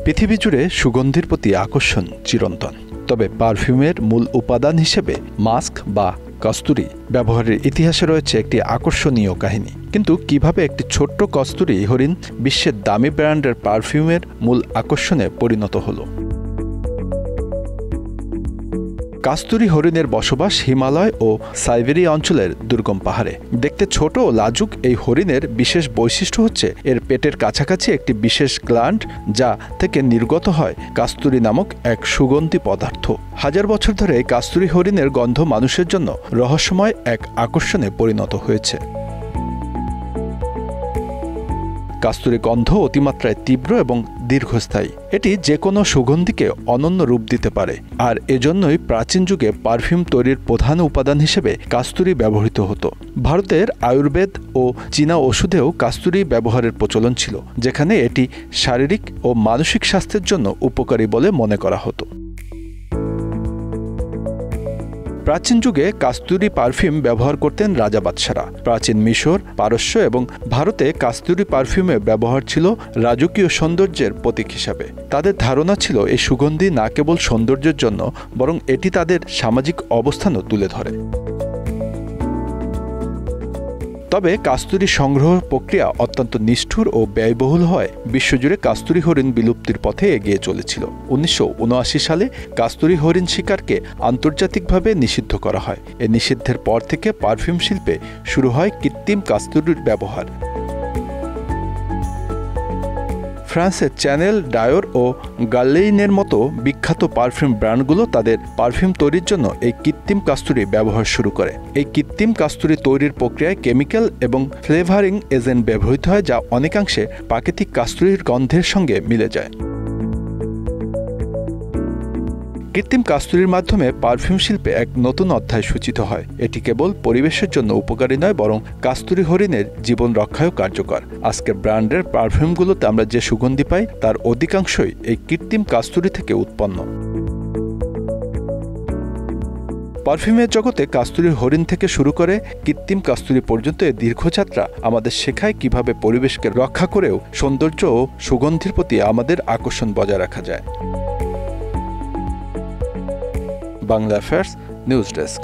পৃথিবী জুড়ে সুগন্ধির প্রতি আকর্ষণ চিরন্তন। তবে পারফিউমের মূল উপাদান হিসেবে মাস্ক বা কস্তুরী ব্যবহারের ইতিহাসে রয়েছে একটি আকর্ষণীয় কাহিনী। কিন্তু কিভাবে একটি ছোট্ট কস্তুরী হরিণ বিশ্বের দামি ব্র্যান্ডের পারফিউমের মূল আকর্ষণে পরিণত হলো? কাস্তুরী হরিণের বসবাস হিমালয় ও সাইবেরিয়া অঞ্চলের দুর্গম পাহাড়ে। দেখতে ছোট ও লাজুক এই হরিণের বিশেষ বৈশিষ্ট্য হচ্ছে এর পেটের কাছাকাছি একটি বিশেষ গ্ল্যান্ড, যা থেকে নির্গত হয় কাস্তুরী নামক এক সুগন্ধি পদার্থ। হাজার বছর ধরে এই কাস্তুরী হরিণের গন্ধ মানুষের জন্য রহস্যময় এক আকর্ষণে পরিণত হয়েছে। কাস্তুরী গন্ধ অতিমাত্রায় তীব্র এবং দীর্ঘস্থায়ী। এটি যে কোনো সুগন্ধিকে অনন্য রূপ দিতে পারে, আর এজন্যই প্রাচীন যুগে পারফিউম তৈরির প্রধান উপাদান হিসেবে কাস্তুরী ব্যবহৃত হতো। ভারতের আয়ুর্বেদ ও চীনা ওষুধেও কাস্তুরী ব্যবহারের প্রচলন ছিল, যেখানে এটি শারীরিক ও মানসিক স্বাস্থ্যের জন্য উপকারী বলে মনে করা হতো। প্রাচীন যুগে কাস্তুরী পারফিউম ব্যবহার করতেন রাজা বাদশারা। প্রাচীন মিশর, পারস্য এবং ভারতে কাস্তুরী পারফিউমের ব্যবহার ছিল রাজকীয় সৌন্দর্যের প্রতীক হিসাবে। তাদের ধারণা ছিল এই সুগন্ধি না কেবল সৌন্দর্যের জন্য, বরং এটি তাদের সামাজিক অবস্থানও তুলে ধরে। তবে কাস্তুরী সংগ্রহ প্রক্রিয়া অত্যন্ত নিষ্ঠুর ও ব্যয়বহুল হয় বিশ্বজুড়ে কাস্তুরী হরিণ বিলুপ্তির পথে এগিয়ে চলেছিল। 1979 সালে কাস্তুরী হরিণ শিকারকে আন্তর্জাতিকভাবে নিষিদ্ধ করা হয়। এ নিষিদ্ধের পর থেকে পারফিউম শিল্পে শুরু হয় কৃত্রিম কাস্তুরীর ব্যবহার। ফ্রান্সের চ্যানেল, ডায়োর ও গার্লেইনের মতো বিখ্যাত পারফিউম ব্র্যান্ডগুলো তাদের পারফিউম তৈরির জন্য এই কৃত্রিম কাস্তুরী ব্যবহার শুরু করে। এই কৃত্রিম কাস্তুরী তৈরির প্রক্রিয়ায় কেমিক্যাল এবং ফ্লেভারিং এজেন্ট ব্যবহৃত হয়, যা অনেকাংশে প্রাকৃতিক কাস্তুরীর গন্ধের সঙ্গে মিলে যায়। কৃত্রিম কাস্তুরীর মাধ্যমে পারফিউম শিল্পে এক নতুন অধ্যায় সূচিত হয়। এটি কেবল পরিবেশের জন্য উপকারী নয়, বরং কাস্তুরী হরিণের জীবন রক্ষায়ও কার্যকর। আজকের ব্র্যান্ডের পারফিউমগুলোতে আমরা যে সুগন্ধি পাই তার অধিকাংশই এই কৃত্রিম কাস্তুরী থেকে উৎপন্ন। পারফিউমের জগতে কাস্তুরীর হরিণ থেকে শুরু করে কৃত্রিম কাস্তুরী পর্যন্ত এই দীর্ঘযাত্রা আমাদের শেখায় কিভাবে পরিবেশকে রক্ষা করেও সৌন্দর্য ও সুগন্ধির প্রতি আমাদের আকর্ষণ বজায় রাখা যায়। Bangla affairs news desk.